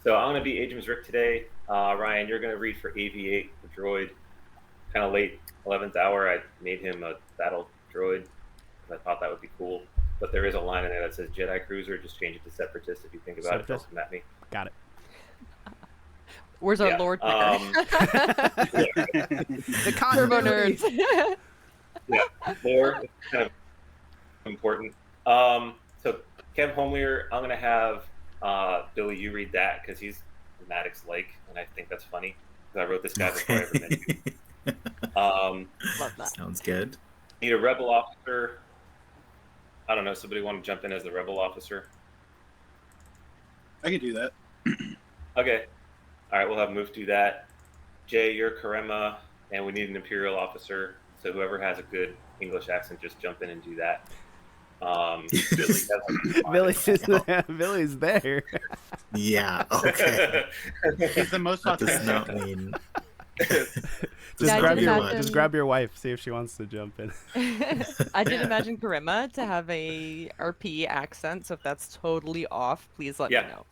So I'm going to be Agent Rick today. Ryan, you're going to read for AV8, the droid. Kind of late 11th hour, I made him a battle droid because I thought that would be cool. But there is a line in there that says Jedi Cruiser. Just change it to Separatist if you think about it. Don't come at me. Got it. Where's our Lord Picker? The Turbo Nerds. Yeah, lore is kind of important. So Kev Homelier, I'm going to have Billy, you read that because he's Maddox Lake, and I think that's funny because I wrote this guy before I ever met you. Love that. Sounds good. Need a rebel officer. I don't know. Somebody want to jump in as the rebel officer? I can do that. Okay. All right, we'll have Moof do that. Jay, you're Karema, and we need an Imperial officer. So whoever has a good English accent, just jump in and do that. Billy's there. Yeah. Okay. He's the most That does authentic. not mean. Just grab your wife. See if she wants to jump in. I did imagine Karima to have a RP accent, so if that's totally off, please let me know.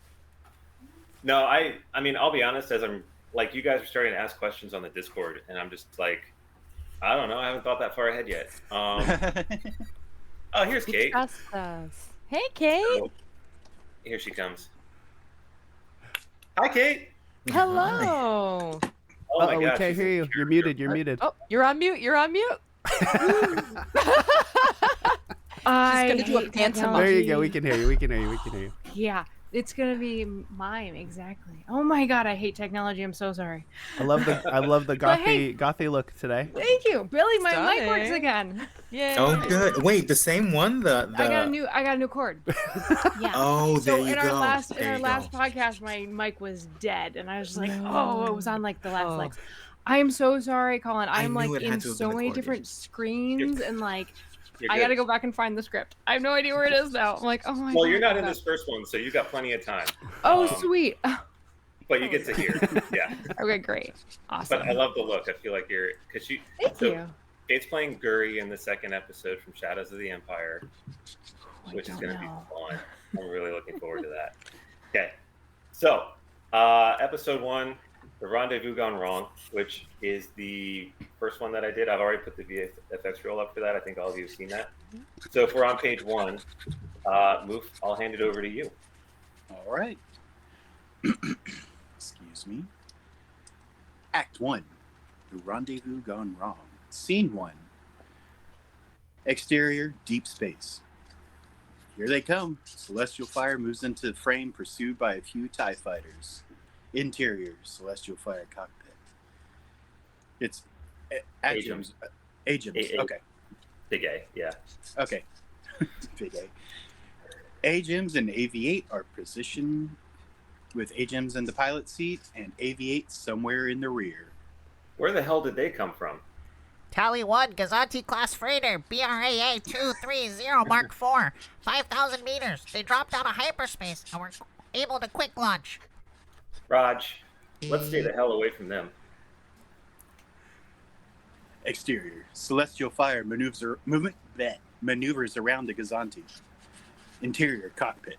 No, I mean, I'll be honest, as I'm like, you guys are starting to ask questions on the Discord, and I'm just like, I don't know, I haven't thought that far ahead yet. Oh, here's Kate. Trust us. Hey, Kate. Oh, here she comes. Hi, Kate. Hello. Oh my we gosh, can't hear you. You're muted. You're muted. Oh, you're on mute. You're on mute. I She's gonna do a hate pantomime. There you technology. go. We can hear you. We can hear you. We can hear you. Yeah, it's gonna be mime exactly. Oh my god, I hate technology. I'm so sorry. I love the But hey- gothy look today. Thank you, Billy. My mic Stunning. works again. Yay. Oh, good. Wait, the same one. The I got a new cord. Yeah. Oh, there So you in go. our last There you go. podcast, my mic was dead, and I was just like, oh, it was on like the last Oh. legs. I am so sorry, Colin. I I'm like knew it in had to have so been many recorded. different screens, and like You're I good. gotta go back and find the script. I have no idea where it is now. I'm like, oh my god. Well, you're not in this first one, so you got plenty of time. Oh, sweet. But you get to hear. Yeah. Okay, great. Awesome. But I love the look. I feel like you're, because she. Thank so you. Kate's playing Guri in the second episode from Shadows of the Empire, I which is don't going to be know. fun. I'm really looking forward to that. Okay. So, episode 1, The Rendezvous Gone Wrong, which is the first one that I did. I've already put the VFX roll up for that. I think all of you have seen that. So if we're on page 1, Moof, I'll hand it over to you. All right. Excuse me. Act 1. The Rendezvous Gone Wrong. Scene 1. Exterior, deep space. Here they come. Celestial Fire moves into the frame, pursued by a few TIE fighters. Interior, Celestial Fire cockpit. It's Agents. Agents. Okay. Big A, yeah. Okay. Big A. AGEMS and AV8 are positioned with AGEMS in the pilot seat and AV8 somewhere in the rear. Where the hell did they come from? Tally 1, Gazanti class freighter, BRAA 230 Mark IV, 5,000 meters. They dropped out of hyperspace and were able to quick launch. Raj, let's stay the hell away from them. Exterior, Celestial Fire maneuvers around the Gazanti. Interior, cockpit.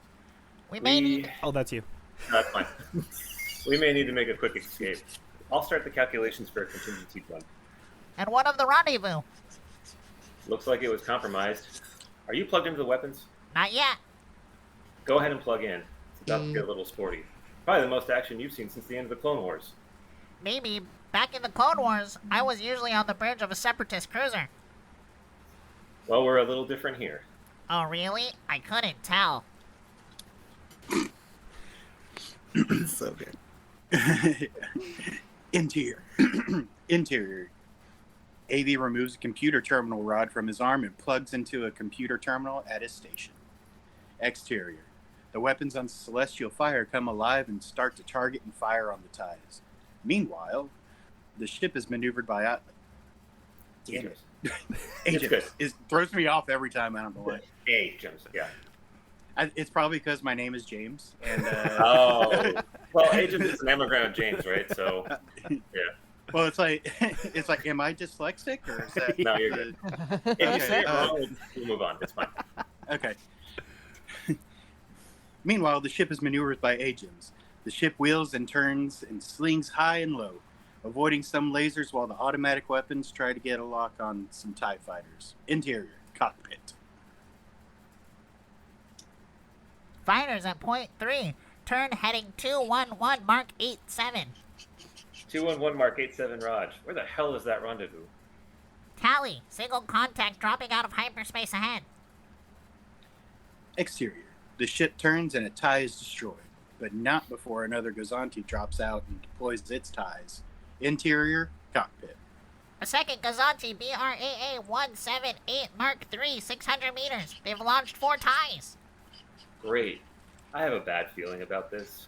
We may need... Oh, that's you. That's fine. We may need to make a quick escape. I'll start the calculations for a contingency plan. And what of the rendezvous? Looks like it was compromised. Are you plugged into the weapons? Not yet. Go ahead and plug in. It's about to get a little sporty. Probably the most action you've seen since the end of the Clone Wars. Maybe. Back in the Clone Wars, I was usually on the bridge of a Separatist cruiser. Well, we're a little different here. Oh, really? I couldn't tell. So good. Interior. Interior. AV removes a computer terminal rod from his arm and plugs into a computer terminal at his station. Exterior. The weapons on Celestial Fire come alive and start to target and fire on the TIEs. Meanwhile, the ship is maneuvered by Damn it. Agents. It throws me off every time. I don't know why. Agents, yeah. It's probably because my name is James. And Oh. Well, Agent is an anagram of James, right? So, yeah. well, it's like, am I dyslexic or is that? No, you're good. If you say it wrong, we'll move on. It's fine. Okay. Meanwhile, the ship is maneuvered by agents. The ship wheels and turns and slings high and low, avoiding some lasers while the automatic weapons try to get a lock on some TIE fighters. Interior, cockpit. Fighters at point 3. Turn heading 211 Mark 87. 211 Mark 87 Raj. Where the hell is that rendezvous? Tally. Single contact dropping out of hyperspace ahead. Exterior. The ship turns and a TIE is destroyed, but not before another Gazanti drops out and deploys its TIEs. Interior, cockpit. A second Gazanti BRAA 178 Mark 3, 600 meters. They've launched 4 TIEs. Great. I have a bad feeling about this.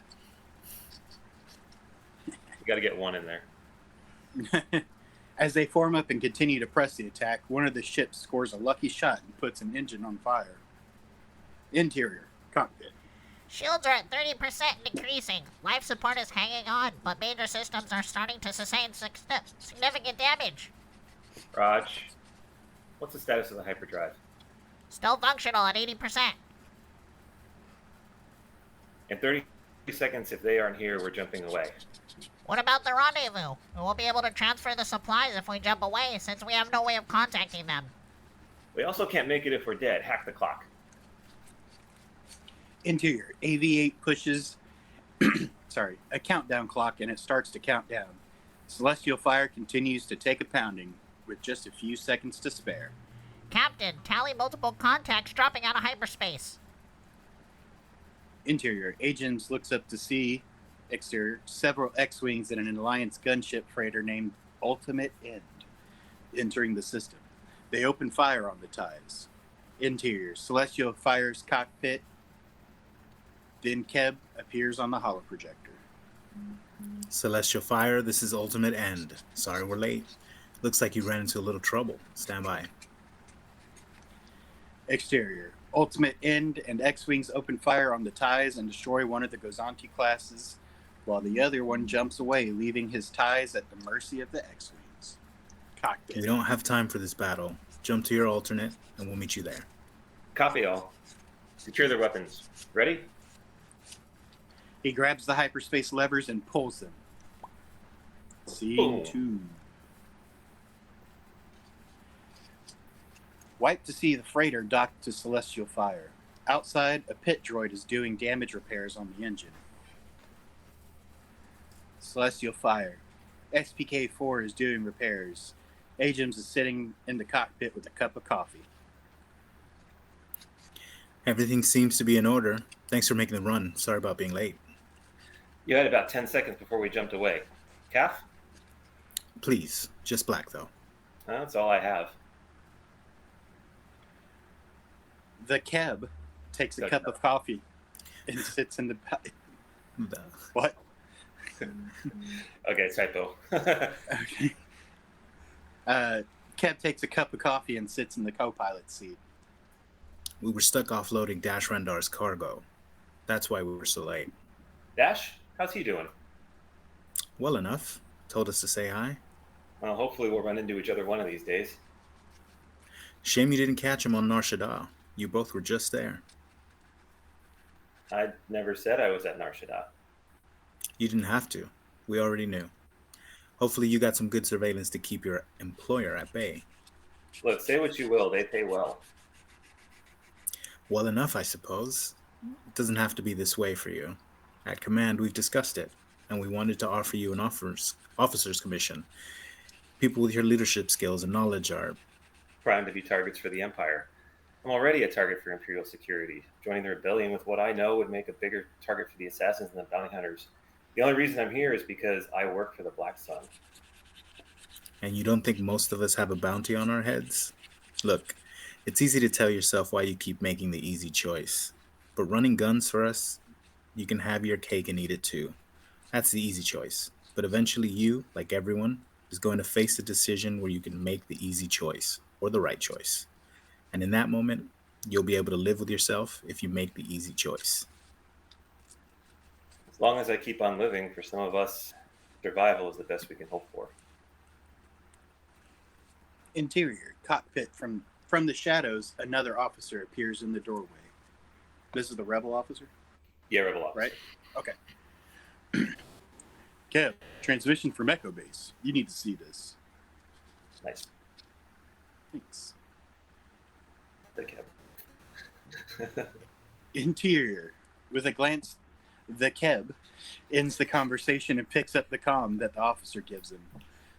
We gotta get one in there. As they form up and continue to press the attack, one of the ships scores a lucky shot and puts an engine on fire. Interior, cockpit. Shields are at 30% and decreasing. Life support is hanging on, but major systems are starting to sustain significant damage. Raj, what's the status of the hyperdrive? Still functional at 80%. In 30 seconds, if they aren't here, we're jumping away. What about the rendezvous? We won't be able to transfer the supplies if we jump away, since we have no way of contacting them. We also can't make it if we're dead. Hack the clock. Interior, AV8 pushes a countdown clock and it starts to count down. Celestial Fire continues to take a pounding with just a few seconds to spare. Captain, tally multiple contacts dropping out of hyperspace. Interior, Agents looks up to see, exterior, several X-Wings and an Alliance gunship freighter named Ultimate End entering the system. They open fire on the TIEs. Interior, Celestial Fire's cockpit. Then Keb appears on the holoprojector. Celestial Fire, this is Ultimate End. Sorry we're late. Looks like you ran into a little trouble. Stand by. Exterior, Ultimate End and X-Wings open fire on the TIEs and destroy one of the Gozanti classes, while the other one jumps away, leaving his TIEs at the mercy of the X-Wings. Cockpit. We don't have time for this battle. Jump to your alternate, and we'll meet you there. Copy all. Secure their weapons. Ready? He grabs the hyperspace levers and pulls them. Scene 2. Wipe to see the freighter docked to Celestial Fire. Outside, a pit droid is doing damage repairs on the engine. Celestial Fire. XPK-4 is doing repairs. Ajax is sitting in the cockpit with a cup of coffee. Everything seems to be in order. Thanks for making the run. Sorry about being late. You had about 10 seconds before we jumped away. Calf? Please, just black though. That's all I have. The Keb takes a cup of coffee and sits in the... The- What? Okay, typo. Okay. Keb takes a cup of coffee and sits in the co-pilot seat. We were stuck offloading Dash Rendar's cargo. That's why we were so late. Dash, how's he doing? Well enough. Told us to say hi. Well, hopefully we'll run into each other one of these days. Shame you didn't catch him on Nar Shaddaa. You both were just there. I never said I was at Nar Shaddaa. You didn't have to. We already knew. Hopefully you got some good surveillance to keep your employer at bay. Look, say what you will, they pay well. Well enough, I suppose. It doesn't have to be this way for you. At command, we've discussed it, and we wanted to offer you an officer's commission. People with your leadership skills and knowledge are... Primed to be targets for the Empire. I'm already a target for Imperial security. Joining the rebellion with what I know would make a bigger target for the assassins and the bounty hunters. The only reason I'm here is because I work for the Black Sun. And you don't think most of us have a bounty on our heads? Look, it's easy to tell yourself why you keep making the easy choice. But running guns for us, you can have your cake and eat it too. That's the easy choice. But eventually you, like everyone, is going to face a decision where you can make the easy choice, or the right choice. And in that moment, you'll be able to live with yourself if you make the easy choice. As long as I keep on living, for some of us, survival is the best we can hope for. Interior, cockpit. From the shadows, another officer appears in the doorway. This is the rebel officer? Yeah, Rebel Ops. Right? Okay. Kev, transmission from Echo Base. You need to see this. Nice. Thanks. The Keb. Interior. With a glance, the Keb ends the conversation and picks up the comm that the officer gives him.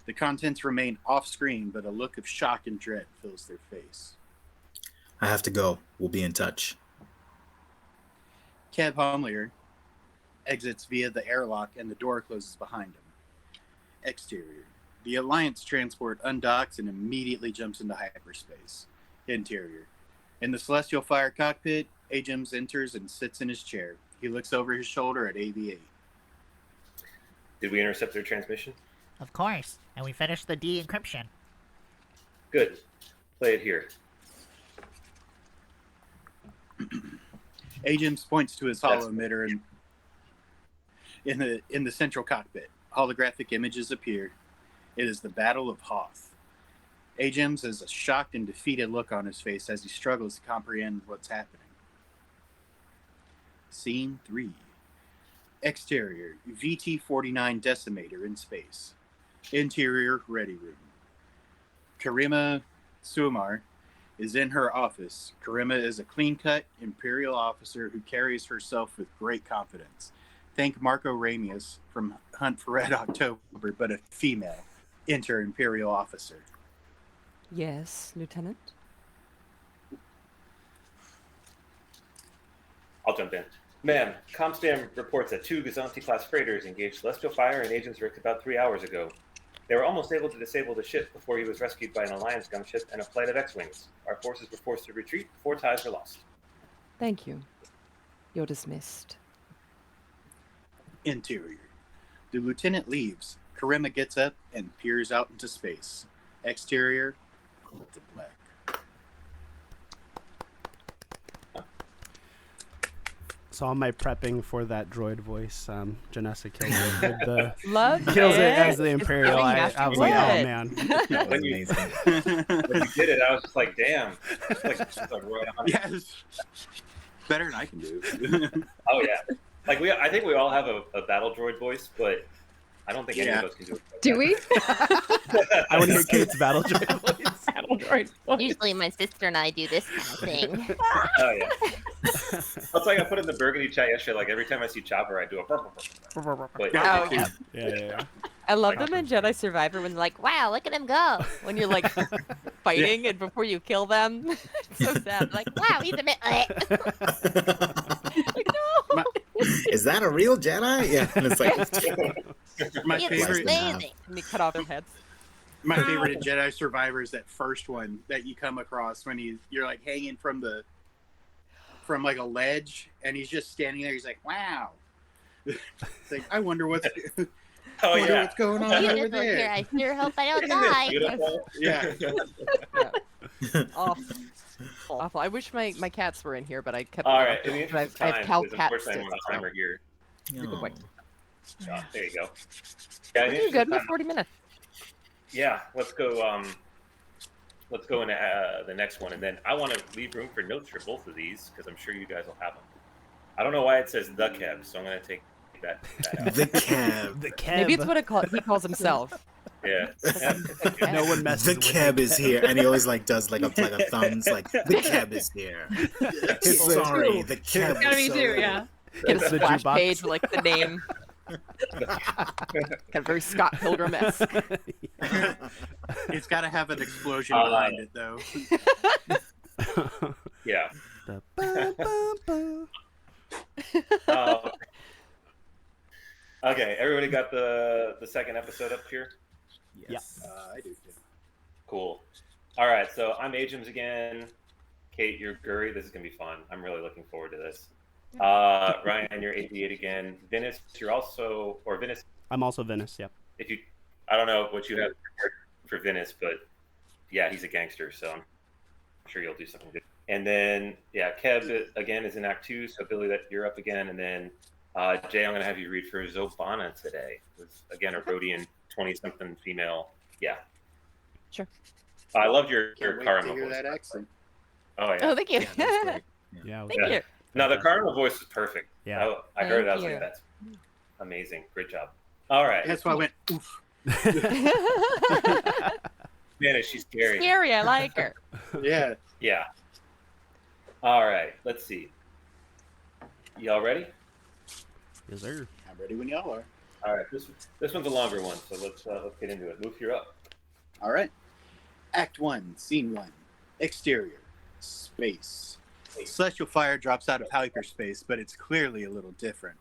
The contents remain off screen, but a look of shock and dread fills their face. I have to go. We'll be in touch. Keb Homlier exits via the airlock and the door closes behind him. Exterior. The Alliance transport undocks and immediately jumps into hyperspace. Interior. In the Celestial Fire cockpit, Ajax enters and sits in his chair. He looks over his shoulder at AV-8. Did we intercept their transmission? Of course. And we finished the de-encryption. Good. Play it here. Ajax points to his hollow emitter in the central cockpit. Holographic images appear. It is the Battle of Hoth. Ajax has a shocked and defeated look on his face as he struggles to comprehend what's happening. Scene 3. Exterior, VT-49 Decimator in space. Interior, ready room. Karima Suamar is in her office. Karima is a clean-cut Imperial officer who carries herself with great confidence. Think Marco Ramius from Hunt for Red October, but a female. Enter Imperial officer. Yes, Lieutenant. I'll jump in. Ma'am, Comstam reports that 2 Gazanti-class freighters engaged Celestial Fire and Agents Rick about 3 hours ago. They were almost able to disable the ship before he was rescued by an Alliance gunship and a flight of X-Wings. Our forces were forced to retreat before ties were lost. Thank you. You're dismissed. Interior. The lieutenant leaves. Karima gets up and peers out into space. Exterior, the black. So on my prepping for that droid voice, Janessa kills it with the Love kills it as the It's Imperial. giving I Master was like, oh Blood. man. That was When you- amazing. When you did it, I was just like, damn. It's like right on. Yes. Better than I can do. Oh, yeah. Like, I think we all have a battle droid voice, but I don't think any Yeah. of us can do it. like Do that. we? I want to hear Kate's battle droid voice. Battle droid voice. Usually my sister and I do this kind of thing. Oh, yeah. That's like I put in the Burgundy chat yesterday. Like, every time I see Chopper, I do a burp. But Oh, yeah. Yeah. I love them in Jedi Survivor when they're like, wow, look at him go. When you're like fighting and before you kill them. It's so sad. Like, wow, he's a bit. Like, no. Is that a real Jedi? Yeah. And it's like, My It's favorite, amazing. And you cut off their heads. my favorite in Jedi Survivor is that first one that you come across when you're like hanging from like a ledge and he's just standing there. He's like, wow. It's like, I wonder what's Oh, wonder yeah. what's going on over Beautiful here. there. I sure hope I don't Isn't it die. beautiful? Yeah. Awful. Awful. I wish my cats were in here, but I kept All them right. out. In the But interest of I have time, cow because cat unfortunately I'm on sticks. timer here. oh. Wait. So, there you go. Yeah, in the You're interest good. of We have time, 40 minutes. yeah, let's go. Let's go into the next one, and then I want to leave room for notes for both of these because I'm sure you guys will have them. I don't know why it says the Kev, so I'm gonna take that out. The cab. The Keb. Maybe it's what he calls himself. Yeah. No one messes The with cab the is here, and he always like does like a thumbs, like the cab is here. Sorry, the cab. Gotta is be two, sorry. yeah. Get a The splash jukebox. page with like the name. Kind of very Scott Pilgrim-esque. It's got to have an explosion Uh, behind it, though. Yeah. The ba, ba, ba. Okay, everybody got the second episode up here? Yes. I do too. Cool. All right, so I'm Ajax again. Kate, you're Guri. This is going to be fun. I'm really looking forward to this. Ryan, you're 88 again. Venice, you're also, or Venice, I'm also Venice. Yep. if you, I don't know what you have for Venice, but yeah, he's a gangster, so I'm sure you'll do something good. And then, yeah, Kev, again, is in Act 2, so Billy, that you're up again. And then, Jay, I'm going to have you read for Zobana today. It's, again, a Rhodian 20-something female. Yeah. Sure. I loved your Can't wait Karma to hear voice. that accent. Oh, yeah. Oh, thank you. Yeah, that's great. Yeah. Thank Yeah. you. No, the Karma voice was perfect. Yeah. I heard it. I was Thank like, you. that's amazing. Great job. All right. That's why I went, oof. Man, is she scary. Scary, I like her. Yeah. Yeah. All right. Let's see. Y'all ready? Yes, sir. I'm ready when y'all are. All right. This one's a longer one, so let's get into it. Luke, you're up. All right. Act 1, Scene 1. Exterior. Space. Celestial fire drops out of hyperspace, but it's clearly a little different.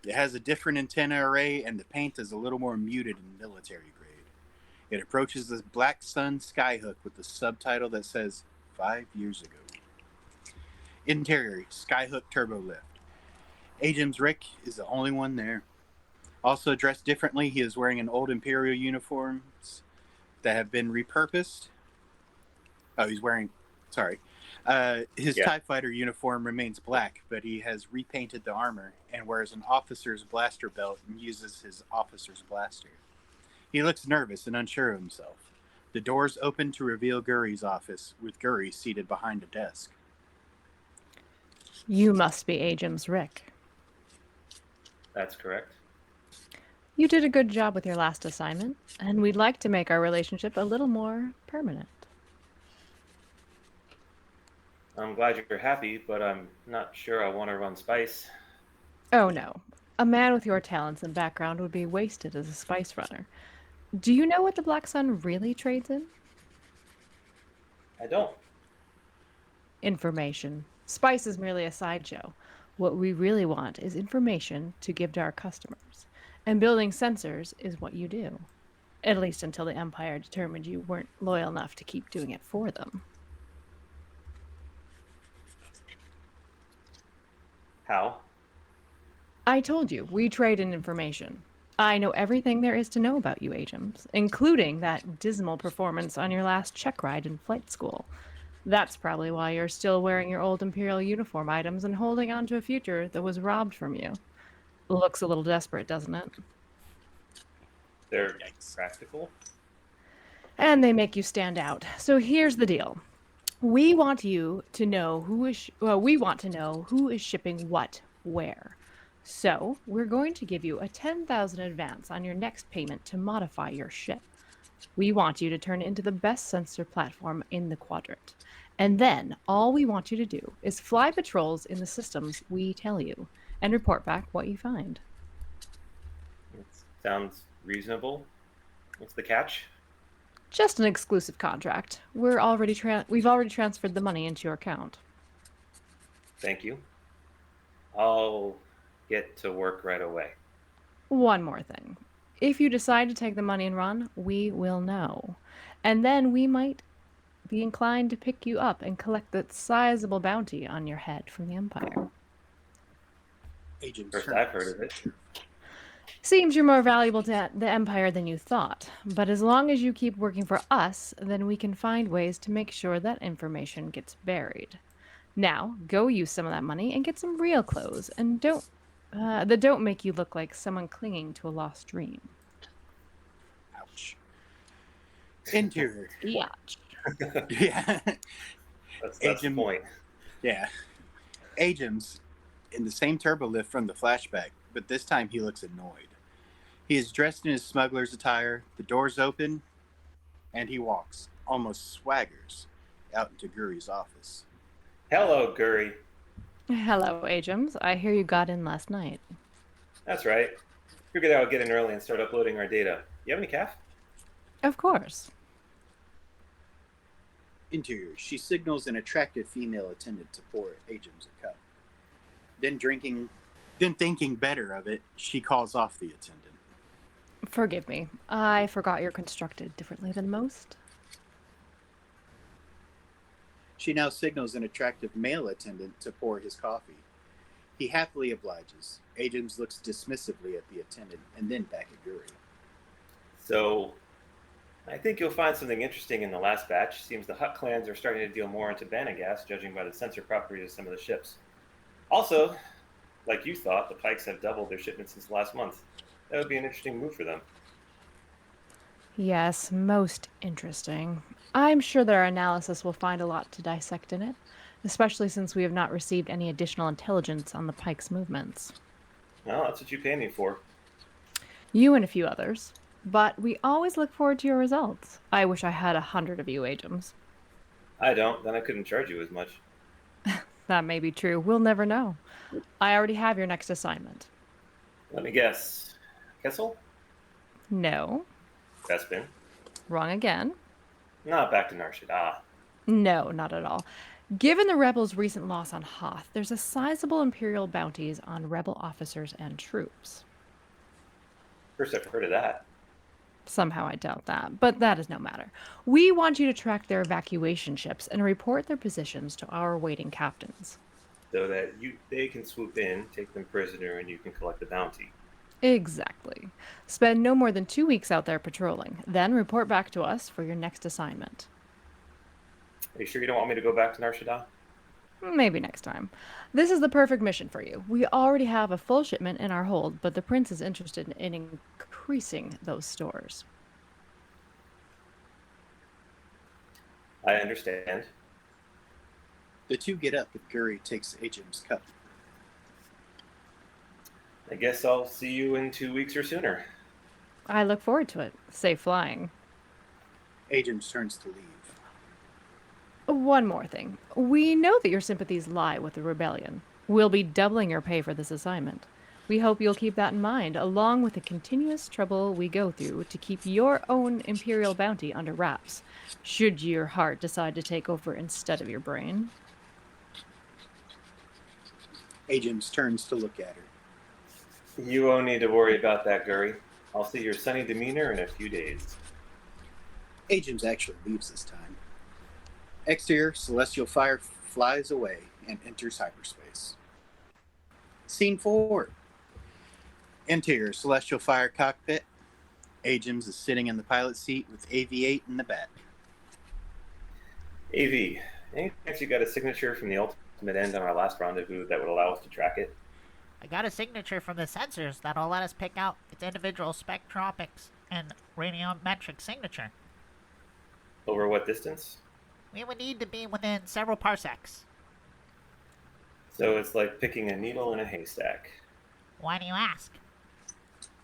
It has a different antenna array, and the paint is a little more muted and military grade. It approaches the Black Sun skyhook with the subtitle that says 5 years ago. Interior, skyhook turbo lift. Agent's Rick is the only one there. Also dressed differently, he is wearing an old Imperial uniforms that have been repurposed. Oh, he's wearing, sorry. His TIE fighter uniform remains black, but he has repainted the armor and wears an officer's blaster belt and uses his officer's blaster. He looks nervous and unsure of himself. The doors open to reveal Guri's office, with Guri seated behind a desk. You must be Agent's Rick. That's correct. You did a good job with your last assignment, and we'd like to make our relationship a little more permanent. I'm glad you're happy, but I'm not sure I want to run Spice. Oh no. A man with your talents and background would be wasted as a spice runner. Do you know what the Black Sun really trades in? I don't. Information. Spice is merely a sideshow. What we really want is information to give to our customers. And building sensors is what you do. At least until the Empire determined you weren't loyal enough to keep doing it for them. How? I told you, we trade in information. I know everything there is to know about you, Agents, including that dismal performance on your last check ride in flight school. That's probably why you're still wearing your old Imperial uniform items and holding on to a future that was robbed from you. Looks a little desperate, doesn't it? They're practical. And they make you stand out. So here's the deal. We want you to know who is shipping what where. So, we're going to give you a 10,000 advance on your next payment to modify your ship. We want you to turn it into the best sensor platform in the quadrant. And then, all we want you to do is fly patrols in the systems we tell you, and report back what you find. It sounds reasonable. What's the catch? Just an exclusive contract. We've already transferred the money into your account. Thank you. I'll get to work right away. One more thing. If you decide to take the money and run, we will know. And then we might be inclined to pick you up and collect that sizable bounty on your head from the Empire. Agent First Turns. I've heard of it. Seems you're more valuable to the Empire than you thought. But as long as you keep working for us, then we can find ways to make sure that information gets buried. Now, go use some of that money and get some real clothes, and that don't make you look like someone clinging to a lost dream. Ouch. Interior. Yeah. Yeah. That's the Agent- point. Yeah. Agents in the same turbo lift from the flashback, but this time he looks annoyed. He is dressed in his smuggler's attire, the doors open, and he walks, almost swaggers, out into Guri's office. Hello, Guri. Hello, Agents. I hear you got in last night. That's right. Figured I would get in early and start uploading our data. You have any calf? Of course. Interior. She signals an attractive female attendant to pour Agents a cup. Then thinking better of it, she calls off the attendant. Forgive me. I forgot you're constructed differently than most. She now signals an attractive male attendant to pour his coffee. He happily obliges. Agents looks dismissively at the attendant and then back at Guri. So, I think you'll find something interesting in the last batch. Seems the Hutt clans are starting to deal more into Banagas, judging by the sensor properties of some of the ships. Also, like you thought, the Pikes have doubled their shipments since last month. That would be an interesting move for them. Yes, most interesting. I'm sure that our analysis will find a lot to dissect in it, especially since we have not received any additional intelligence on the Pike's movements. Well, that's what you pay me for. You and a few others. But we always look forward to your results. I wish I had 100 of you, Agents. I don't. Then I couldn't charge you as much. That may be true. We'll never know. I already have your next assignment. Let me guess. Kessel? No. Bespin? Wrong again. Not back to Narshada. No, not at all. Given the rebels' recent loss on Hoth, there's a sizable Imperial bounties on rebel officers and troops. First I've heard of that. Somehow I doubt that, but that is no matter. We want you to track their evacuation ships and report their positions to our waiting captains. So that they can swoop in, take them prisoner, and you can collect the bounty. Exactly. Spend no more than 2 weeks out there patrolling, then report back to us for your next assignment. Are you sure you don't want me to go back to Narshada? Maybe next time. This is the perfect mission for you. We already have a full shipment in our hold, but the prince is interested in increasing those stores. I understand. The two get up and Guri takes Ajim's cup. I guess I'll see you in 2 weeks or sooner. I look forward to it. Safe flying. Ajim turns to leave. One more thing. We know that your sympathies lie with the rebellion. We'll be doubling your pay for this assignment. We hope you'll keep that in mind, along with the continuous trouble we go through to keep your own Imperial bounty under wraps, should your heart decide to take over instead of your brain. Ajim turns to look at her. You won't need to worry about that, Guri. I'll see your sunny demeanor in a few days. Ajim actually leaves this time. Exterior, celestial fire flies away and enters hyperspace. Scene 4. Interior, celestial fire cockpit. Ajims is sitting in the pilot seat with AV-8 in the back. AV, any chance you got a signature from the ultimate end on our last rendezvous that would allow us to track it? I got a signature from the sensors that'll let us pick out its individual spectropics and radiometric signature. Over what distance? We would need to be within several parsecs. So it's like picking a needle in a haystack. Why do you ask?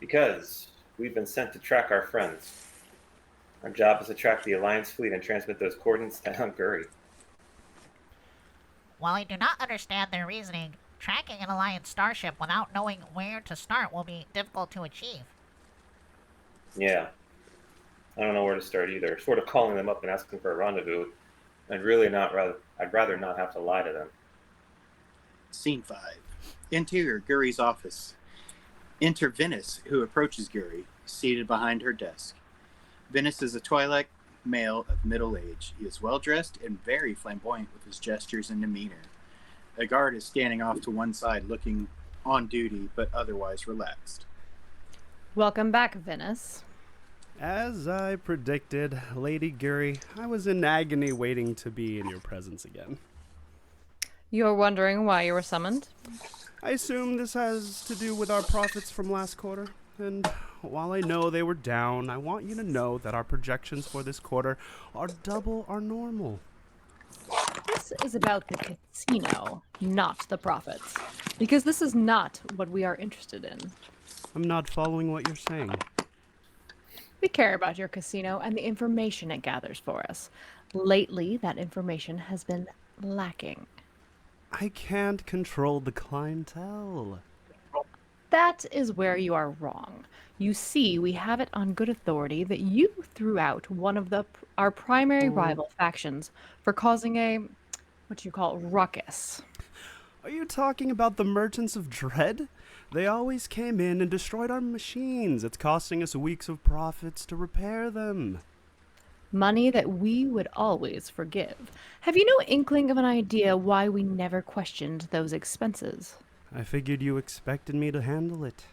Because we've been sent to track our friends. Our job is to track the Alliance fleet and transmit those coordinates down Guri. While I do not understand their reasoning, tracking an Alliance starship without knowing where to start will be difficult to achieve. Yeah. I don't know where to start either. Sort of calling them up and asking for a rendezvous. I'd rather not have to lie to them. Scene 5. Interior, Guri's office. Enter Venice, who approaches Guri, seated behind her desk. Venice is a Twi'lek male of middle age. He is well dressed and very flamboyant with his gestures and demeanor. A guard is standing off to one side, looking on duty, but otherwise relaxed. Welcome back, Venice. As I predicted, Lady Guri, I was in agony waiting to be in your presence again. You're wondering why you were summoned? I assume this has to do with our profits from last quarter, and while I know they were down, I want you to know that our projections for this quarter are double our normal. This is about the casino, not the profits. Because this is not what we are interested in. I'm not following what you're saying. We care about your casino and the information it gathers for us. Lately, that information has been lacking. I can't control the clientele. That is where you are wrong. You see, we have it on good authority that you threw out one of our primary rival factions for causing a, what you call, ruckus. Are you talking about the Merchants of Dread? They always came in and destroyed our machines. It's costing us weeks of profits to repair them. Money that we would always forgive. Have you no inkling of an idea why we never questioned those expenses? I figured you expected me to handle it.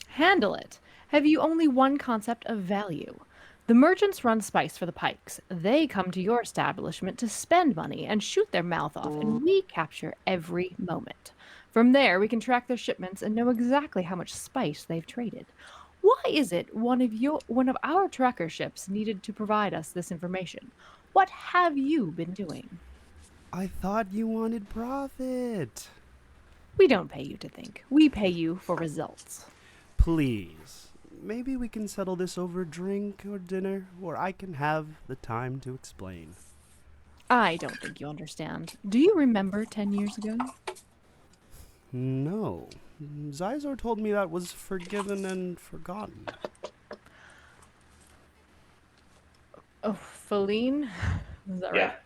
Handle it? Have you only one concept of value? The merchants run spice for the pikes. They come to your establishment to spend money and shoot their mouth off, and we capture every moment. From there, we can track their shipments and know exactly how much spice they've traded. Why is it one of our tracker ships needed to provide us this information? What have you been doing? I thought you wanted profit. We don't pay you to think. We pay you for results. Please. maybe we can settle this over a drink or dinner, where I can have the time to explain. I don't think you understand. Do you remember 10 years ago? No. Zizor told me that was forgiven and forgotten. Oh, Feline? Is that Yeah. right?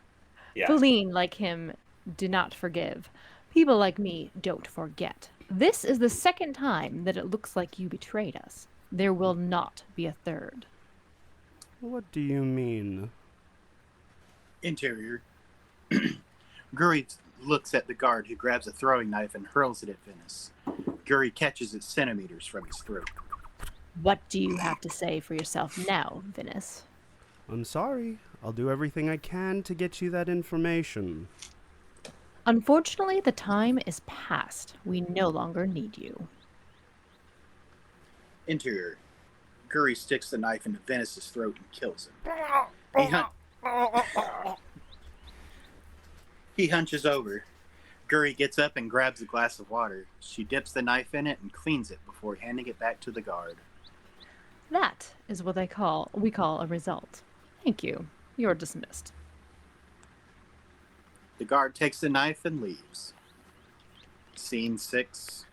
Yeah. Feline, like him, did not forgive. People like me don't forget. This is the second time that it looks like you betrayed us. There will not be a third. What do you mean? Interior. Guri looks at the guard who grabs a throwing knife and hurls it at Venice. Guri catches it centimeters from his throat. What do you have to say for yourself now, Venice? I'm sorry. I'll do everything I can to get you that information. Unfortunately, the time is past. We no longer need you. Interior. Guri sticks the knife into Venice's throat and kills him. He hunches over. Guri gets up and grabs a glass of water. She dips the knife in it and cleans it before handing it back to the guard. That is what we call a result. Thank you. You're dismissed. The guard takes the knife and leaves. Scene 6.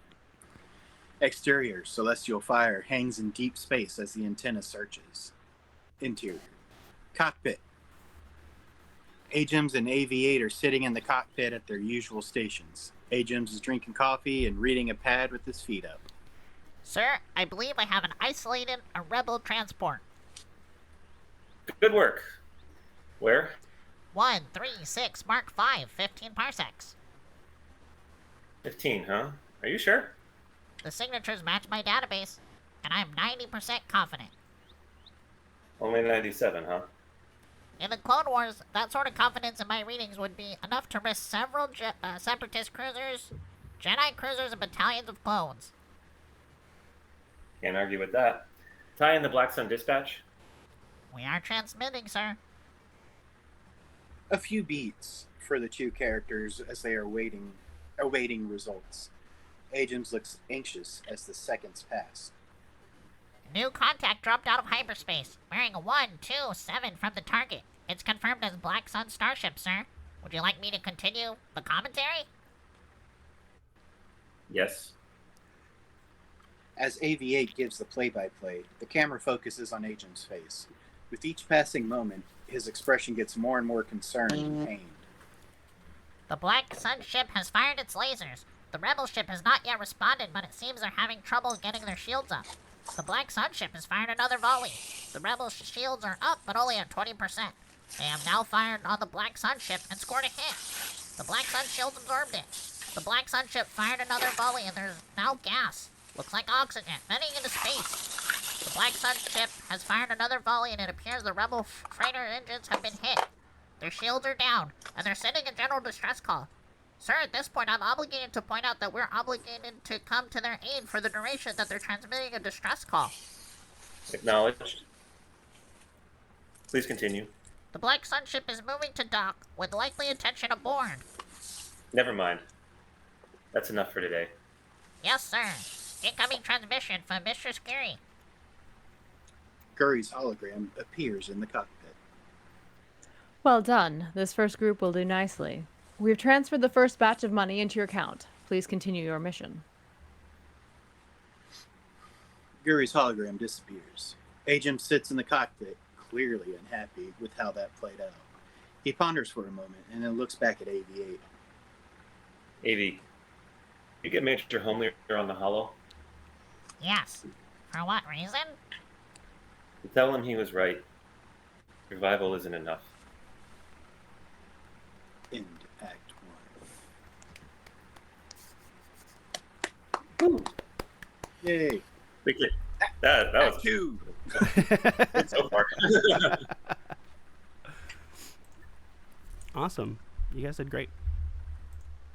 Exterior, celestial fire hangs in deep space as the antenna searches. Interior. Cockpit. Agems and AV8 are sitting in the cockpit at their usual stations. Agems is drinking coffee and reading a pad with his feet up. Sir, I believe I have an isolated a rebel transport. Good work. Where? 136 Mark 5, 15 parsecs. 15, huh? Are you sure? The signatures match my database, and I'm 90% confident. Only 97, huh? In the Clone Wars, that sort of confidence in my readings would be enough to risk several Separatist cruisers, Jedi cruisers, and battalions of clones. Can't argue with that. Tie in the Black Sun Dispatch. We are transmitting, sir. A few beats for the two characters as they are awaiting results. Agems looks anxious as the seconds pass. New contact dropped out of hyperspace, bearing a 127 from the target. It's confirmed as Black Sun Starship, sir. Would you like me to continue the commentary? Yes. As AV8 gives the play-by-play, the camera focuses on Agem's face. With each passing moment, his expression gets more and more concerned and pained. The Black Sun ship has fired its lasers. The Rebel ship has not yet responded, but it seems they're having trouble getting their shields up. The Black Sun ship has fired another volley. The Rebel shields are up, but only at 20%. They have now fired on the Black Sun ship and scored a hit. The Black Sun shields absorbed it. The Black Sun ship fired another volley, and there's now gas. Looks like oxygen, heading into space. The Black Sun ship has fired another volley, and it appears the Rebel freighter engines have been hit. Their shields are down, and they're sending a general distress call. Sir, at this point, I'm obligated to point out that we're obligated to come to their aid for the duration that they're transmitting a distress call. Acknowledged. Please continue. The Black Sun ship is moving to dock with likely attention aboard. Never mind. That's enough for today. Yes, sir. Incoming transmission from Mistress Guri. Guri's hologram appears in the cockpit. Well done. This first group will do nicely. We've transferred the first batch of money into your account. Please continue your mission. Guri's hologram disappears. Agem sits in the cockpit, clearly unhappy with how that played out. He ponders for a moment and then looks back at AV8. AV, you get Major Homelander on the holo? Yes. For what reason? To tell him he was right. Revival isn't enough. End Act 1. Woo! Yay! That was Act 2! good so far. Awesome. You guys did great.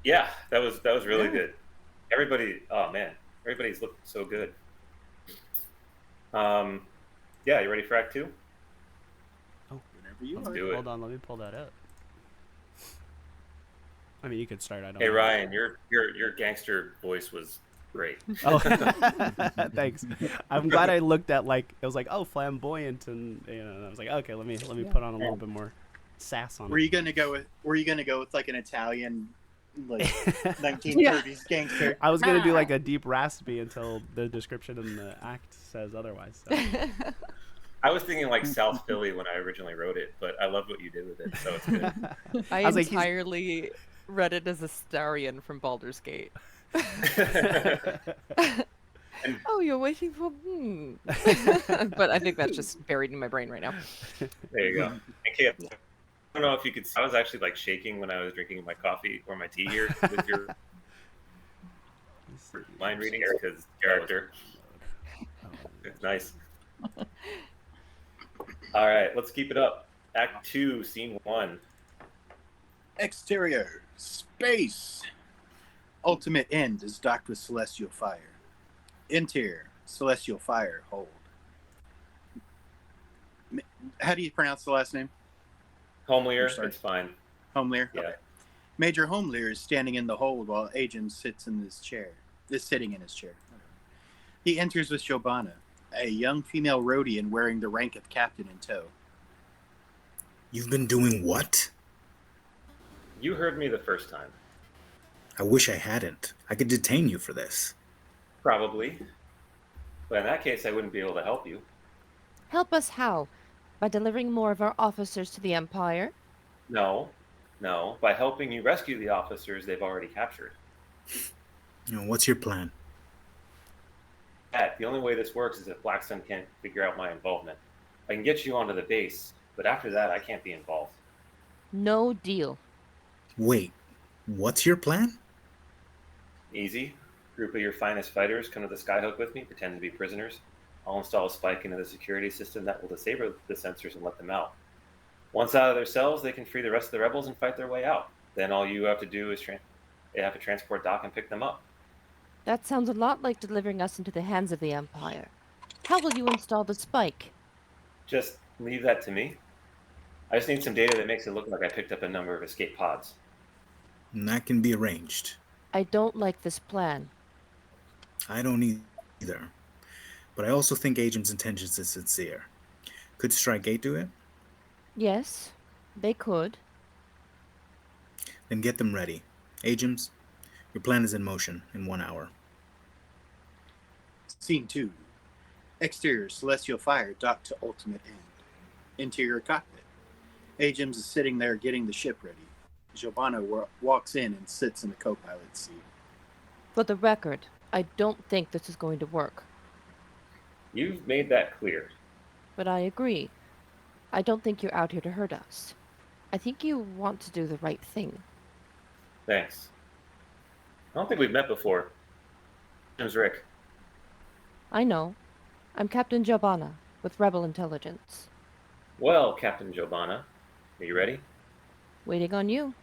Yeah, that was really Yeah. good. Everybody's looked so good. Yeah, you ready for Act 2? Whenever you Let's are. do it. Hold on, let me pull that up. I mean, you could start. I don't Hey know. Ryan, your gangster voice was Great. Oh, thanks. I'm glad I looked at like it was like flamboyant and I was like okay let me put on a little bit more sass on Were it. you gonna go with like an Italian, like 1930s gangster? I was gonna do like a deep raspy until the description in the act says otherwise. So. I was thinking like South Philly when I originally wrote it, but I love what you did with it, so it's good. I was like, he's- entirely read it as Astarion from Baldur's Gate. Oh, you're waiting for but I think that's just buried in my brain right now. There you go. And Kate, I don't know if you could. I was actually like shaking when I was drinking my coffee or my tea here with your mind reading because character. It's nice. All right, let's keep it up. Act 2, Scene 1. Exterior, space. Ultimate end is docked with celestial fire. Interior, celestial fire, hold. How do you pronounce the last name? Homelier, sorry. it's fine. Homelier? Yeah. Okay. Major Homelier is standing in the hold while Agent sits in his chair. Is sitting in his chair. He enters with Shobana, a young female Rhodian wearing the rank of captain in tow. You've been doing what? You heard me the first time. I wish I hadn't. I could detain you for this. Probably. But in that case, I wouldn't be able to help you. Help us how? By delivering more of our officers to the Empire? No. By helping you rescue the officers they've already captured. What's your plan? The only way this works is if Black Sun can't figure out my involvement. I can get you onto the base, but after that, I can't be involved. No deal. Wait, what's your plan? Easy. Group of your finest fighters come to the Skyhook with me, pretend to be prisoners. I'll install a spike into the security system that will disable the sensors and let them out. Once out of their cells, they can free the rest of the rebels and fight their way out. Then all you have to do is they have a transport dock and pick them up. That sounds a lot like delivering us into the hands of the Empire. How will you install the spike? Just leave that to me. I just need some data that makes it look like I picked up a number of escape pods. And that can be arranged. I don't like this plan. I don't either. But I also think Agent's intentions is sincere. Could Strike 8 do it? Yes, they could. Then get them ready. Agents, your plan is in motion in 1 hour. Scene 2. Exterior, celestial fire docked to ultimate end. Interior cockpit. Agents is sitting there getting the ship ready. Giovanna walks in and sits in the co-pilot seat. For the record, I don't think this is going to work. You've made that clear. But I agree. I don't think you're out here to hurt us. I think you want to do the right thing. Thanks. I don't think we've met before. Name's Rick. I know. I'm Captain Giovanna, with Rebel Intelligence. Well, Captain Giovanna, are you ready? Waiting on you.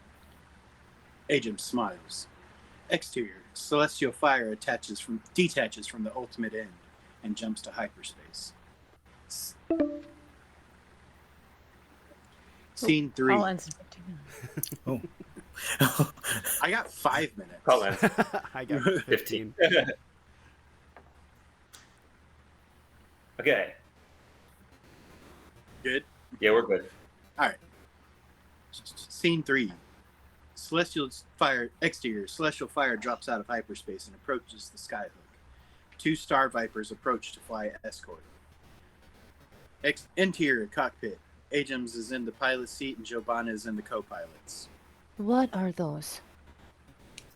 Agent smiles. Exterior, celestial fire detaches from the ultimate end and jumps to hyperspace. Scene 3. All ends in 15 minutes. Oh. I got 5 minutes. Call in. I got 15. Okay. Good. Yeah, we're good. All right. Scene 3. Exterior, celestial fire drops out of hyperspace and approaches the Skyhook. 2 Star Vipers approach to fly escort. Interior cockpit. Ajax is in the pilot's seat and Giovanna is in the co-pilot's. What are those?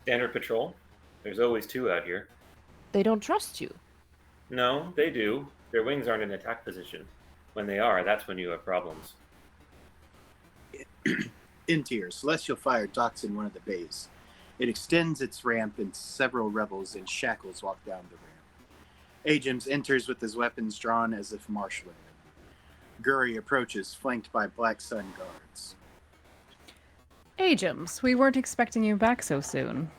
Standard patrol. There's always 2 out here. They don't trust you. No, they do. Their wings aren't in attack position. When they are, that's when you have problems. Interior, celestial fire docks in one of the bays. It extends its ramp and several rebels in shackles walk down the ramp. Ajax enters with his weapons drawn as if marshaling them. Guri approaches, flanked by Black Sun guards. Ajax, we weren't expecting you back so soon.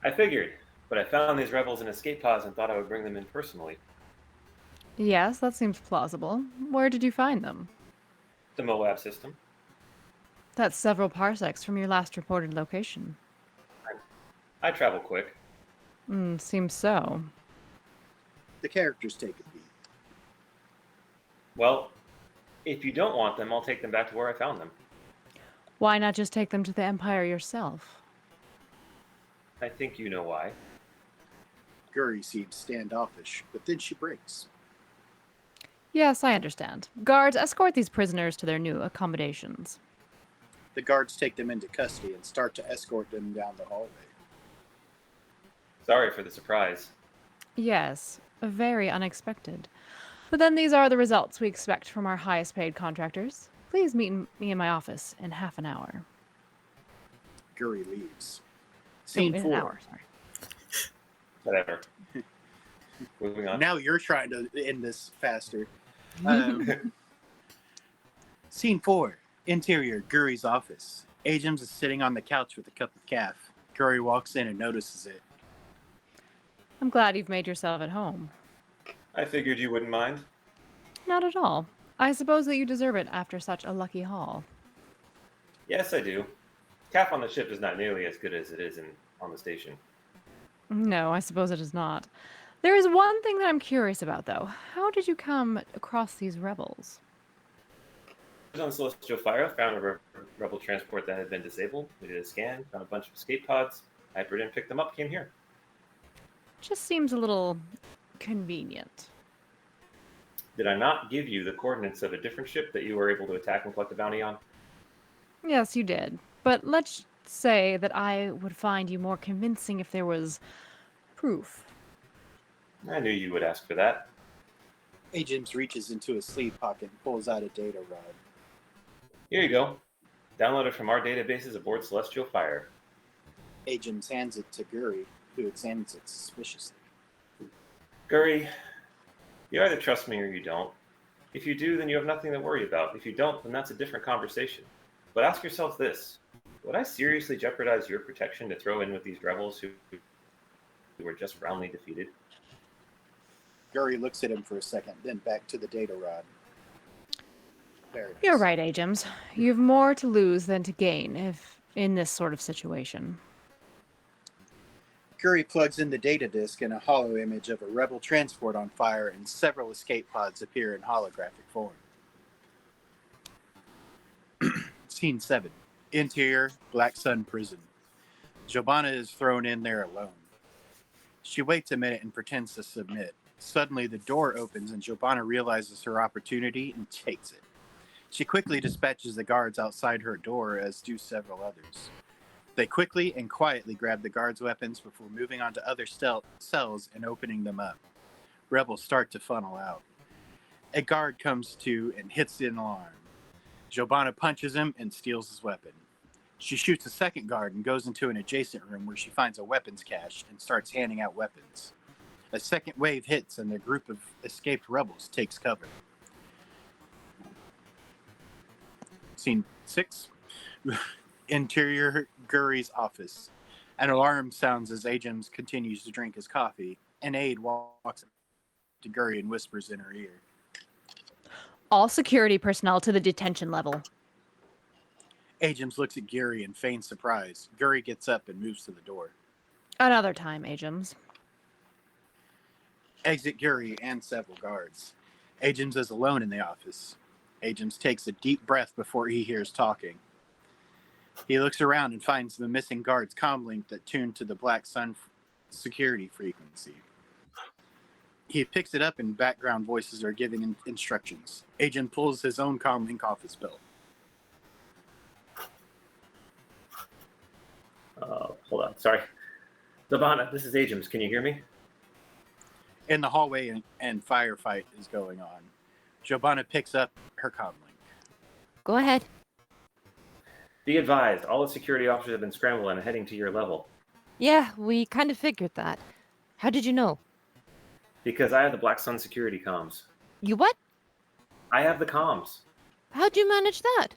I figured, but I found these rebels in escape pods and thought I would bring them in personally. Yes, that seems plausible. Where did you find them? The Moab system. That's several parsecs from your last reported location. I travel quick. Seems so. The characters take a beat. Well, if you don't want them, I'll take them back to where I found them. Why not just take them to the Empire yourself? I think you know why. Guri seems standoffish, but then she breaks. Yes, I understand. Guards, escort these prisoners to their new accommodations. The guards take them into custody and start to escort them down the hallway. Sorry for the surprise. Yes, very unexpected. But then these are the results we expect from our highest paid contractors. Please meet me in my office in half an hour. Guri leaves. No, Scene in 4. an hour, sorry. Whatever. Moving on. Now you're trying to end this faster. Scene 4. Interior, Guri's office. Ajax is sitting on the couch with a cup of caf. Guri walks in and notices it. I'm glad you've made yourself at home. I figured you wouldn't mind. Not at all. I suppose that you deserve it after such a lucky haul. Yes, I do. Calf on the ship is not nearly as good as it is on the station. No, I suppose it is not. There is one thing that I'm curious about, though. How did you come across these rebels? I was on Celestial Fire, found a rebel transport that had been disabled. We did a scan, found a bunch of escape pods. Hypered in, picked them up, came here. Just seems a little convenient. Did I not give you the coordinates of a different ship that you were able to attack and collect a bounty on? Yes, you did. But let's say that I would find you more convincing if there was proof. I knew you would ask for that. Ajax reaches into his sleeve pocket and pulls out a data rod. Here you go. Downloaded from our databases aboard Celestial Fire. Ajax hands it to Guri, who examines it suspiciously. Guri, you either trust me or you don't. If you do, then you have nothing to worry about. If you don't, then that's a different conversation. But ask yourself this. Would I seriously jeopardize your protection to throw in with these rebels who were just roundly defeated? Guri looks at him for a second, then back to the data rod. There it is. You're right, Ajax. You've more to lose than to gain if in this sort of situation. Guri plugs in the data disk and a hollow image of a rebel transport on fire, and several escape pods appear in holographic form. Scene 7. Interior, Black Sun Prison. Jobana is thrown in there alone. She waits a minute and pretends to submit. Suddenly, the door opens and Jobana realizes her opportunity and takes it. She quickly dispatches the guards outside her door, as do several others. They quickly and quietly grab the guards' weapons before moving on to other cells and opening them up. Rebels start to funnel out. A guard comes to and hits the alarm. Jobana punches him and steals his weapon. She shoots a second guard and goes into an adjacent room where she finds a weapons cache and starts handing out weapons. A second wave hits and the group of escaped rebels takes cover. Scene 6. Interior, Guri's office. An alarm sounds as Ajax continues to drink his coffee. An aide walks up to Guri and whispers in her ear. All security personnel to the detention level. Ajax looks at Guri and feigns surprise. Guri gets up and moves to the door. Another time, Ajax. Exit Guri and several guards. Ajax is alone in the office. Ajax takes a deep breath before he hears talking. He looks around and finds the missing guard's comlink that tuned to the Black Sun security frequency. He picks it up and background voices are giving instructions. Ajax pulls his own comlink off his belt. Hold on, sorry. Jobana, this is Ajax. Can you hear me? In the hallway and firefight is going on. Jobana picks up her comlink. Go ahead. Be advised, all the security officers have been scrambled and heading to your level. Yeah, we kind of figured that. How did you know? Because I have the Black Sun security comms. You what? I have the comms. How'd you manage that?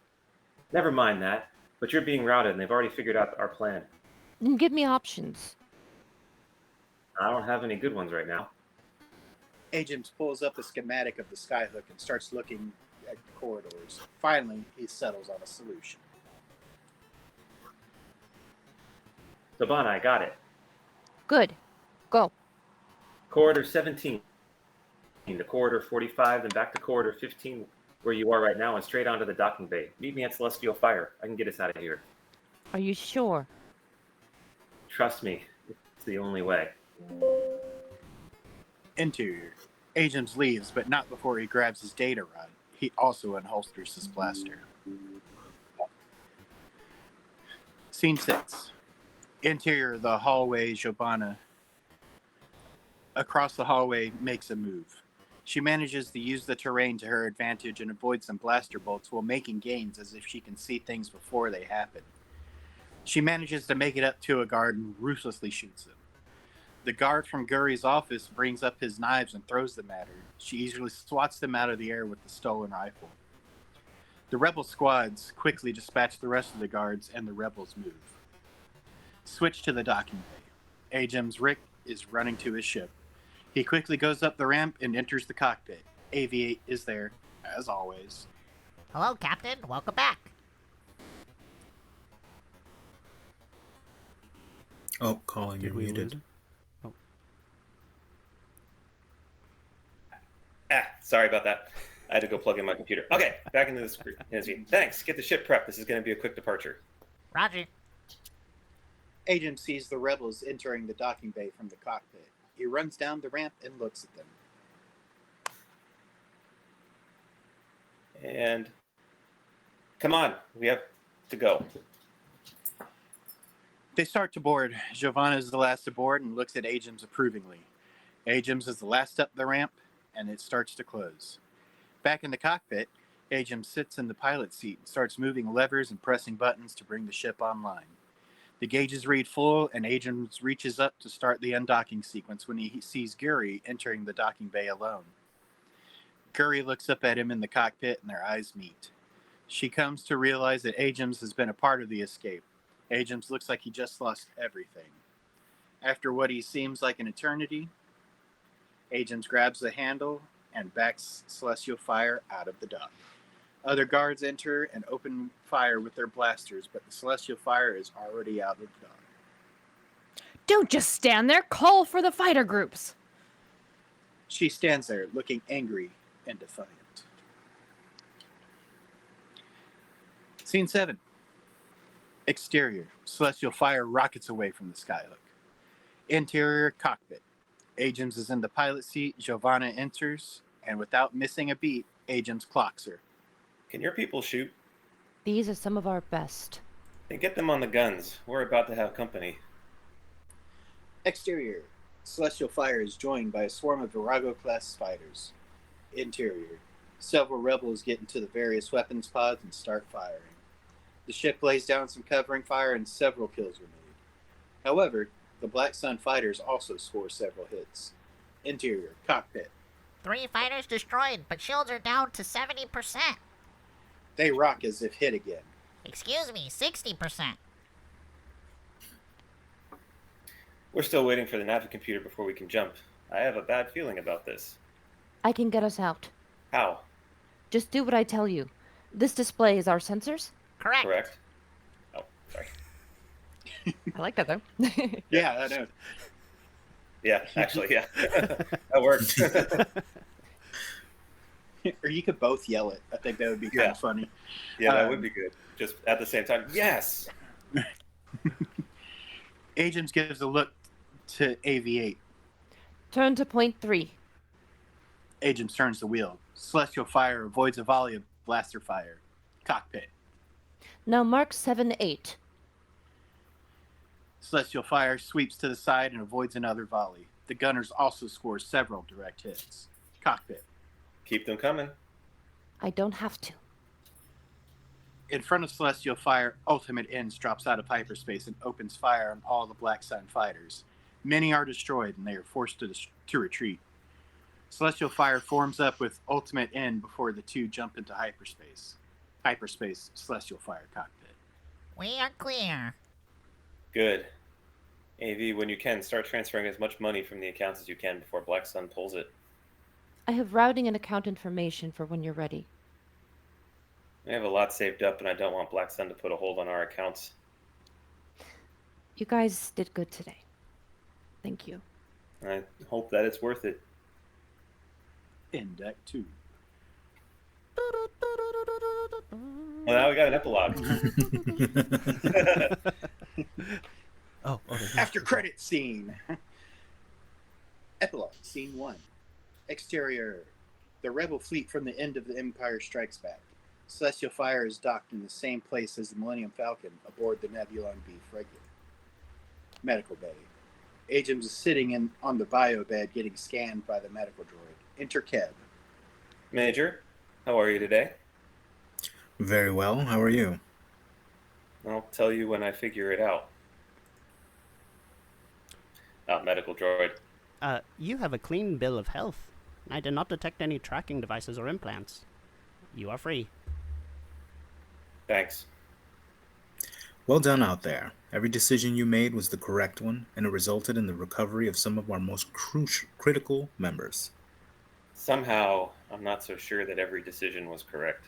Never mind that, but you're being routed and they've already figured out our plan. Then give me options. I don't have any good ones right now. Ajax pulls up a schematic of the skyhook and starts looking at the corridors. Finally, he settles on a solution. Jobana, I got it. Good. Go. Corridor 17 to corridor 45, then back to corridor 15, where you are right now, and straight onto the docking bay. Meet me at Celestial Fire. I can get us out of here. Are you sure? Trust me, it's the only way. Interior. Agents leaves, but not before he grabs his data rod. He also unholsters his blaster. Scene 6. Interior, the hallway. Giovanna, across the hallway, makes a move. She manages to use the terrain to her advantage and avoid some blaster bolts while making gains as if she can see things before they happen. She manages to make it up to a guard and ruthlessly shoots him. The guard from Guri's office brings up his knives and throws them at her. She easily swats them out of the air with the stolen rifle. The rebel squads quickly dispatch the rest of the guards, and the rebels move. Switch to the docking bay. Ajim's Rick is running to his ship. He quickly goes up the ramp and enters the cockpit. AV-8 is there, as always. Hello, Captain. Welcome back. Oh, calling, Did you're we lose muted. him? Oh. Sorry about that. I had to go plug in my computer. Okay, back into the screen. Thanks. Get the ship prepped. This is going to be a quick departure. Roger. Agent sees the rebels entering the docking bay from the cockpit. He runs down the ramp and looks at them. And come on, we have to go. They start to board. Giovanna is the last to board and looks at Ajims approvingly. Ajims is the last up the ramp, and it starts to close. Back in the cockpit, Ajims sits in the pilot's seat and starts moving levers and pressing buttons to bring the ship online. The gauges read full, and Ajims reaches up to start the undocking sequence when he sees Guri entering the docking bay alone. Guri looks up at him in the cockpit, and their eyes meet. She comes to realize that Ajims has been a part of the escape. Ajims looks like he just lost everything. After what he seems like an eternity, Ajims grabs the handle and backs Celestial Fire out of the dock. Other guards enter and open fire with their blasters, but the Celestial Fire is already out of the dock. Don't just stand there. Call for the fighter groups. She stands there, looking angry and defiant. Scene 7. Exterior. Celestial Fire rockets away from the skyhook. Interior cockpit. Ajims is in the pilot seat. Giovanna enters, and without missing a beat, Ajims clocks her. Can your people shoot? These are some of our best. Then get them on the guns. We're about to have company. Exterior. Celestial Fire is joined by a swarm of Virago-class fighters. Interior. Several rebels get into the various weapons pods and start firing. The ship lays down some covering fire and several kills are made. However, the Black Sun fighters also score several hits. Interior. Cockpit. 3 fighters destroyed, but shields are down to 70%. They rock as if hit again. Excuse me, 60%. We're still waiting for the nav computer before we can jump. I have a bad feeling about this. I can get us out. How? Just do what I tell you. This display is our sensors. Correct. Correct? Oh, sorry. I like that though. Yeah, I know. Yeah, actually, yeah. That works. Or you could both yell it. I think that would be kind of funny. Yeah, that would be good. Just at the same time, yes! Ajims gives a look to AV-8. Turn to point 3. Ajims turns the wheel. Celestial Fire avoids a volley of blaster fire. Cockpit. Now mark 7-8. Celestial Fire sweeps to the side and avoids another volley. The gunners also score several direct hits. Cockpit. Keep them coming. I don't have to. In front of Celestial Fire, Ultimate Ends drops out of hyperspace and opens fire on all the Black Sun fighters. Many are destroyed and they are forced to retreat. Celestial Fire forms up with Ultimate End before the two jump into hyperspace. Hyperspace, Celestial Fire cockpit. We are clear. Good. AV, when you can, start transferring as much money from the accounts as you can before Black Sun pulls it. I have routing and account information for when you're ready. We have a lot saved up, and I don't want Black Sun to put a hold on our accounts. You guys did good today. Thank you. I hope that it's worth it. In Deck 2. Well, now we got an epilogue. Oh, okay. After credit scene. Epilogue, Scene 1. Exterior. The rebel fleet from the end of the Empire strikes back. Celestial Fire is docked in the same place as the Millennium Falcon aboard the Nebulon B frigate. Medical bay. Ajax is sitting on the bio bed getting scanned by the medical droid. Enter Keb. Major, how are you today? Very well. How are you? I'll tell you when I figure it out. Medical droid. You have a clean bill of health. I did not detect any tracking devices or implants. You are free. Thanks. Well done out there. Every decision you made was the correct one, and it resulted in the recovery of some of our most critical members. Somehow, I'm not so sure that every decision was correct.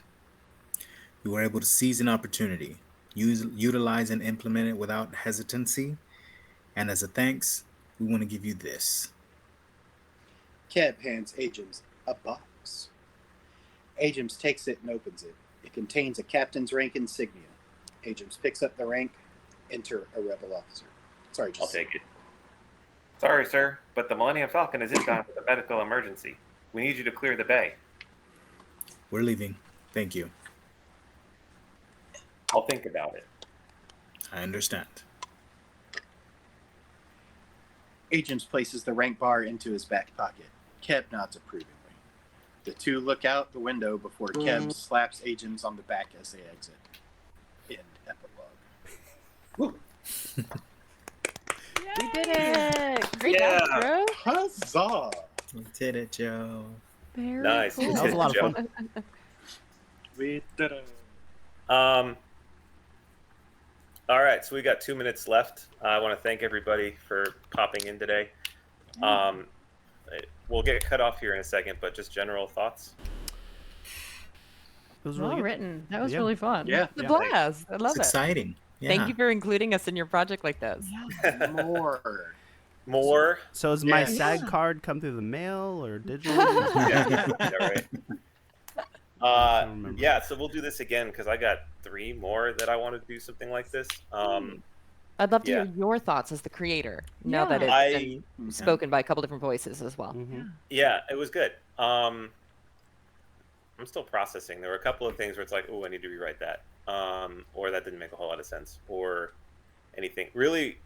You were able to seize an opportunity, utilize and implement it without hesitancy, and as a thanks, we want to give you this. Keb hands Ajax a box. Ajax takes it and opens it. It contains a captain's rank insignia. Ajax picks up the rank. Enter a rebel officer. Sorry, I'll take it. Sorry, sir, but the Millennium Falcon is inbound with a medical emergency. We need you to clear the bay. We're leaving. Thank you. I'll think about it. I understand. Ajax places the rank bar into his back pocket. Keb nods approvingly. The two look out the window before Keb slaps Ajax on the back as they exit. End epilogue. Woo. We did it! Great Yeah. job, bro. Huzzah! We did it, Joe. Very Nice. cool. That was a lot of fun. We did it. All right, so we got 2 minutes left. I want to thank everybody for popping in today. We'll get cut off here in a second, but just general thoughts. It was Well really good. written. That was Yeah. really fun. Yeah. It's a Yeah. blast. I love It's it. exciting. Yeah. Thank you for including us in your project like this. More. More? So has my Yeah. SAG card come through the mail or digitally? Yeah, right. don't remember. Yeah, so we'll do this again because I got 3 more that I want to do something like this. I'd love to Yeah. hear your thoughts as the creator, now that Yeah. it's I been spoken by a couple different voices as well. Mhm. Yeah, it was good. I'm still processing. There were a couple of things where it's like, oh, I need to rewrite that, or that didn't make a whole lot of sense, or anything. Really,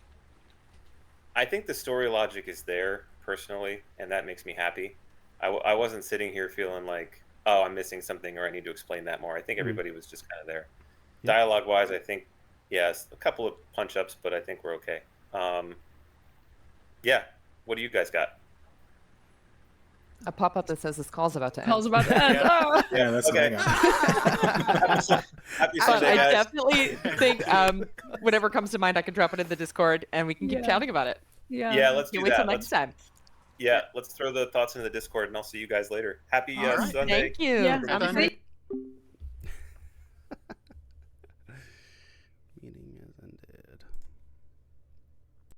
I think the story logic is there personally, and that makes me happy. I wasn't sitting here feeling like, oh, I'm missing something, or I need to explain that more. I think everybody was just kind of there. Yeah. Dialogue-wise, I think, yes, a couple of punch-ups, but I think we're okay. Yeah, what do you guys got? A pop-up that says this call's about to end. Call's about to end. Oh. Yeah, that's Okay. what I got. Happy But Sunday, I guys. definitely think whatever comes to mind, I can drop it in the Discord, and we can keep Yeah. chatting about it. Yeah, let's do Can't wait till that. next time. Yeah, let's throw the thoughts into the Discord, and I'll see you guys later. Happy All right. Sunday. Thank you. Yeah. Happy Have a Sunday. great